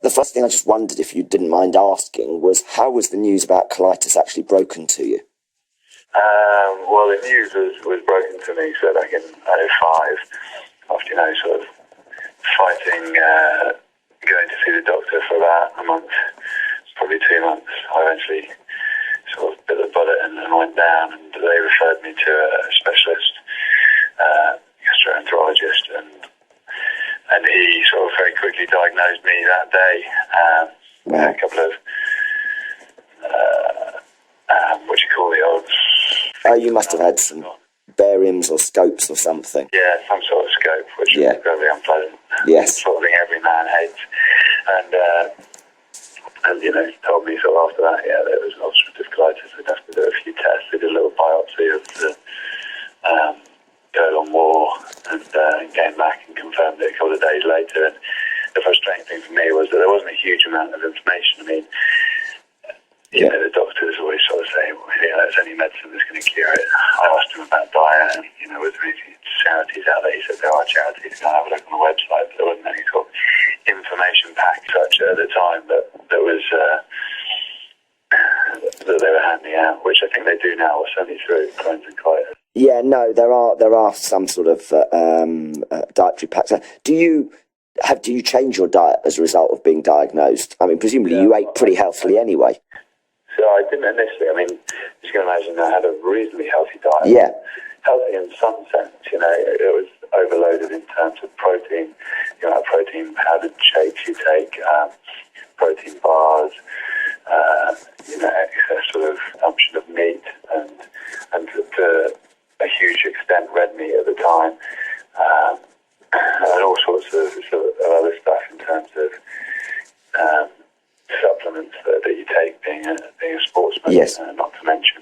the first thing I just wondered, if you didn't mind asking, was how was the news about colitis actually broken to you? Well, the news was broken to me so back in '05, after, sort of fighting, going to see the doctor for about a month, probably 2 months. I eventually sort of bit the bullet and went down, and they referred me to a specialist gastroenterologist, and he sort of very quickly diagnosed me that day. A couple of what do you call the odds? Oh, you must have had some bariums or scopes or something. Yeah, some sort of scope, which was incredibly unpleasant. Yes. Sort of thing every man hates. And he told me sort of after that, there was ulcerative colitis. They'd have to do a few tests. They did a little biopsy of the colon wall and came back and confirmed it a couple of days later. And the frustrating thing for me was that there wasn't a huge amount of information. I mean, the doctors always sort of say, well, there's any medicine that's going to cure it. I asked him about diet and, was there any charities out there? He said there are charities. Go and have a look on the website, but there wasn't any sort of information pack such at the time that was that they were handing out, which I think they do now, or certainly through Crohn's and colitis. Yeah, no, there are some sort of dietary packs. Do you change your diet as a result of being diagnosed? I mean, presumably you ate pretty healthily anyway. So I didn't initially. I mean, you can imagine I had a reasonably healthy diet. Yeah. Healthy in some sense, it was overloaded in terms of protein, protein powdered shakes you take, protein bars, excess sort of consumption of meat, and to a huge extent red meat at the time, and all sorts of other stuff in terms of supplements that you take being a sportsman. Yes. Not to mention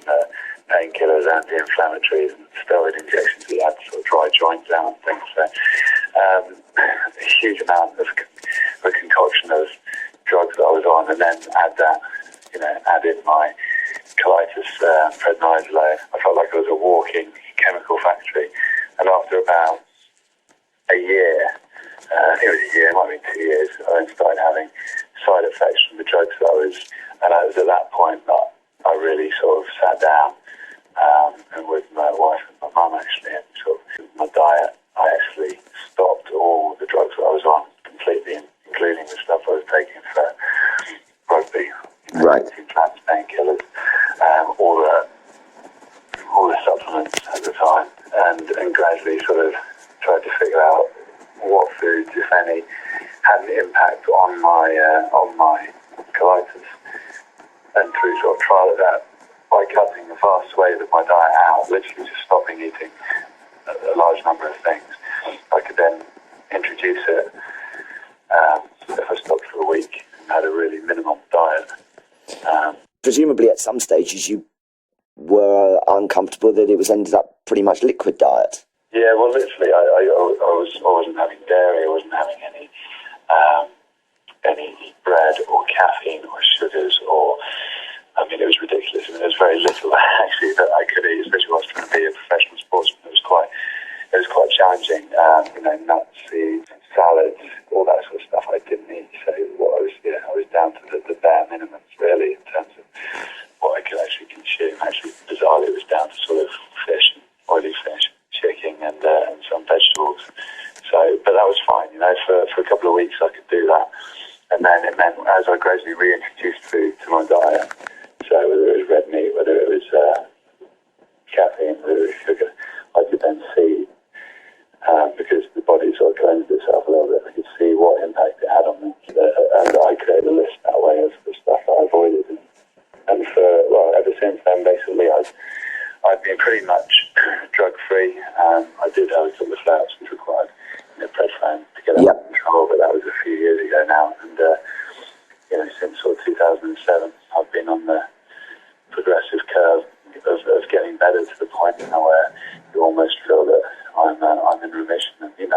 painkillers, anti-inflammatories, and steroid injections that you had to sort of dry joints out and things. So a huge amount of a concoction of drugs that I was on, and then add in my colitis prednisone. I felt like I was a walking chemical factory. And after about a year, I think it was a year, it might have been 2 years, I then started having side effects from the drugs that and it was at that point that I really sort of sat down and with my wife and my mum actually, and sort of my diet, I actually stopped all the drugs that I was on completely, including the stuff I was taking for rugby, right, implants, painkillers, all the supplements at the time, and gradually sort of tried to figure out what foods, if any, had an impact on my colitis, and through sort of trial of that, by cutting a vast swathe of my diet out, literally just stopping eating a large number of things, I could then introduce it if I stopped for a week and had a really minimum diet. Presumably at some stages you were uncomfortable that it was ended up pretty much liquid diet. Yeah, well, literally, I wasn't having dairy, I wasn't having any bread or caffeine or sugars it was ridiculous. I mean, there was very little actually that I could eat, especially when I was trying to be a professional sportsman. It was quite challenging. Nuts, seeds, salads, all that sort of stuff I didn't eat. So I was down to the bare minimum really in terms of what I could actually consume. Actually, bizarrely, it was down to sort of fish, oily fish, chicken, and some vegetables. So, but that was fine. For a couple of weeks I could do that, and then it meant as I gradually reintroduced food to my diet. So whether it was red meat, whether it was caffeine, whether it was sugar, I could then see, because the body sort of cleansed itself a little bit, I could see what impact it had on me. And I created a list that way of the stuff that I avoided. And ever since then, basically, I've been pretty much drug-free. I did have a couple of flare-ups which required prednisone to get out of control, but that was a few years ago now. And since sort of 2007, I've been on the progressive curve of getting better to the point now where you almost feel that I'm in remission. And,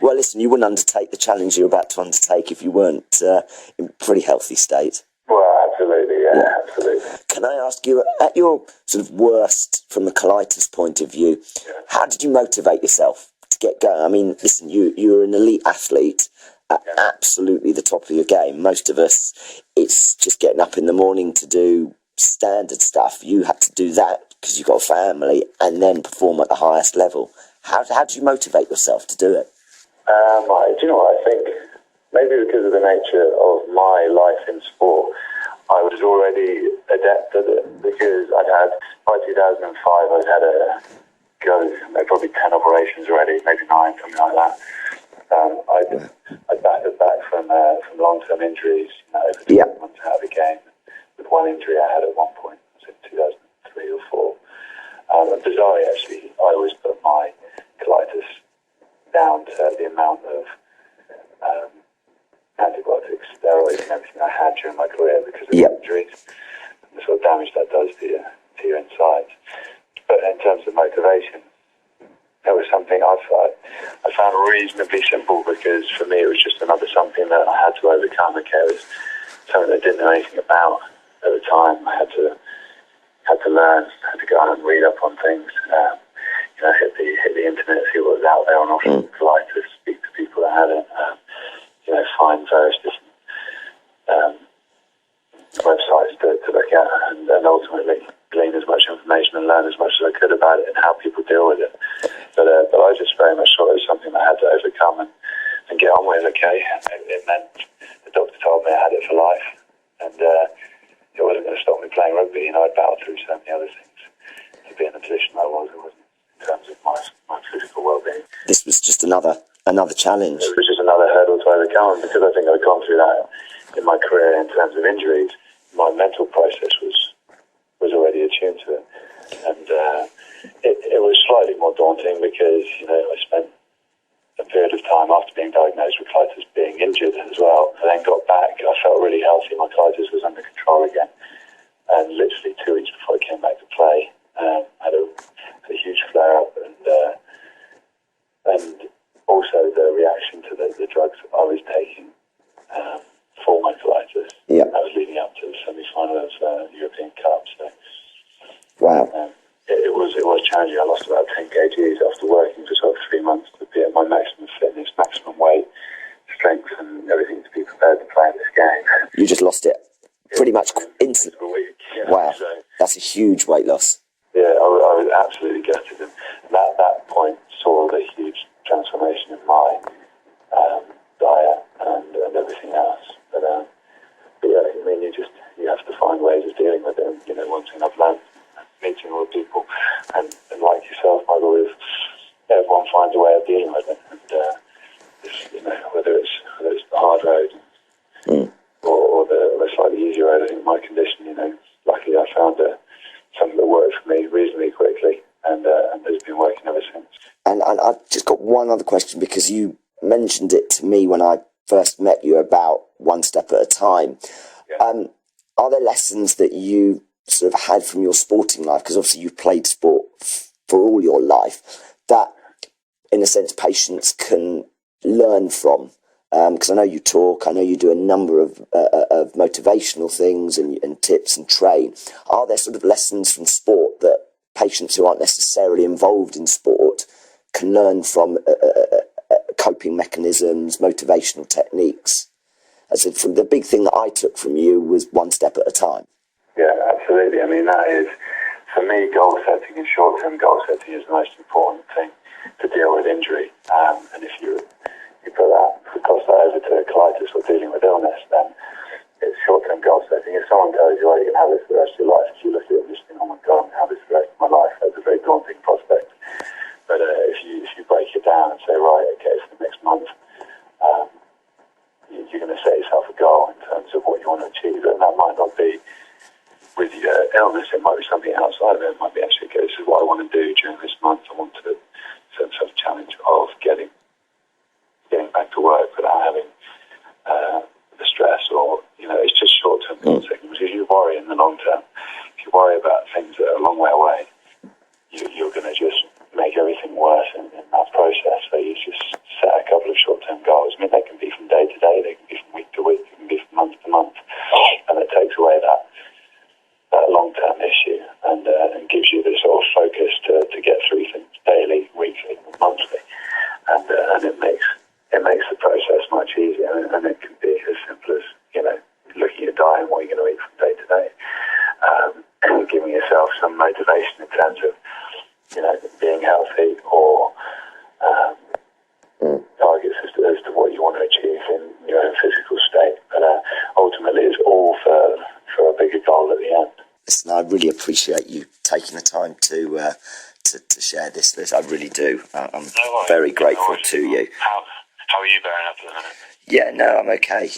Well, listen, you wouldn't undertake the challenge you're about to undertake if you weren't in a pretty healthy state. Well, absolutely, yeah, absolutely. Can I ask you, at your sort of worst from the colitis point of view, how did you motivate yourself to get going? I mean, listen, you're an elite athlete. at absolutely the top of your game. Most of us, it's just getting up in the morning to do standard stuff. You had to do that because you've got a family and then perform at the highest level. How do you motivate yourself to do it? Do you know what I think? Maybe because of the nature of my life in sport, I was already adept at it, because by 2005, I'd had probably 10 operations already, maybe 9, something like that. I'd battered back from long-term injuries, over 12 months out of the game, with one injury I had at one point, it was in 2003 or 4. And bizarrely, actually, I always put my colitis down to the amount of antibiotics, steroids and everything I had during my career because of injuries and the sort of damage that does to your insides. But in terms of motivation, that was something I found reasonably simple, because for me it was just another something that I had to overcome. Okay, it was something I didn't know anything about at the time. I had to learn, had to go out and read up on things, hit the internet, see what was out there on ulcerative colitis, speak to people that had it, find various different websites to look at, and ultimately glean as much information and learn as much as I could about it and how people deal with it. But I just very much saw it as something that I had to overcome and get on with. Okay, it meant the doctor told me I had it for life, and it wasn't going to stop me playing rugby. I'd battled through so many other things to be in the position I was. It wasn't in terms of my physical well-being. This was just another challenge. It was just another hurdle to overcome, because I think I'd gone through that in my career in terms of injuries. My mental process was already attuned to it, and it was slightly more daunting because I spent a period of time after being diagnosed with colitis being injured as well. I then got back. I felt really healthy. My colitis was under control again, and literally 2 weeks before I came back to play, had a huge flare up, and also the reaction to the drugs I was taking for my colitis. Yeah. That was leading up to the semi-final of the European Cup. So, wow. It was challenging. I lost about 10 kgs after working for sort of 3 months to be at my maximum fitness, maximum weight, strength, and everything to be prepared to play in this game. You just lost it pretty much instantly. Wow. So, that's a huge weight loss. Yeah, I was absolutely gutted, and at that point saw the huge transformation in my diet and everything else. But yeah, you have to find ways of dealing with it. And, one thing I've learned meeting all the people, and like yourself, Michael, is everyone finds a way of dealing with it. And whether it's the hard road or the slightly easier road. I think my condition, luckily I found something that worked for me reasonably quickly, and has been working ever since. And I've just got one other question, because you mentioned it to me when I first met you about one step at a time. Yeah. Are there lessons that you sort of had from your sporting life, because obviously you've played sport for all your life, that in a sense patients can learn from? Because I know you talk, I know you do a number of motivational things and tips and train. Are there sort of lessons from sport that patients who aren't necessarily involved in sport can learn from, coping mechanisms, motivational techniques? I said, from the big thing that I took from you was one step at a time. Yeah, absolutely. I mean, that is, for me, goal setting and short-term goal setting is the most important thing to deal with injury. And if you cross that over to colitis or dealing with illness, then it's short-term goal setting. If someone tells you, you can have this for the rest of your life, if you look at it and just think, oh my God, I'm going to have this for the rest of my life, that's a very daunting prospect. But if you break it down and say, right, okay, for the next month, you're going to set yourself a goal in terms of what you want to achieve, and that might not be with your illness, it might be something outside of it. It might be actually, okay, this is what I want to do during this month. I want to set myself a challenge of getting back to work without having the stress, or it's just short-term goal setting. Because you worry in the long term. If you worry about things that are a long way away, you're going to just make everything worse in that process. So you just set a couple of short-term goals. I mean, they can be from day to day, they can be from week to week, they can be from month to month, and it takes away that long-term issue and gives you the sort of focus to get through things daily, weekly, monthly, and it makes the process much easier. really appreciate you taking the time to share this. I really do. I'm very grateful to you. How are you bearing up at the minute? Yeah, no, I'm okay.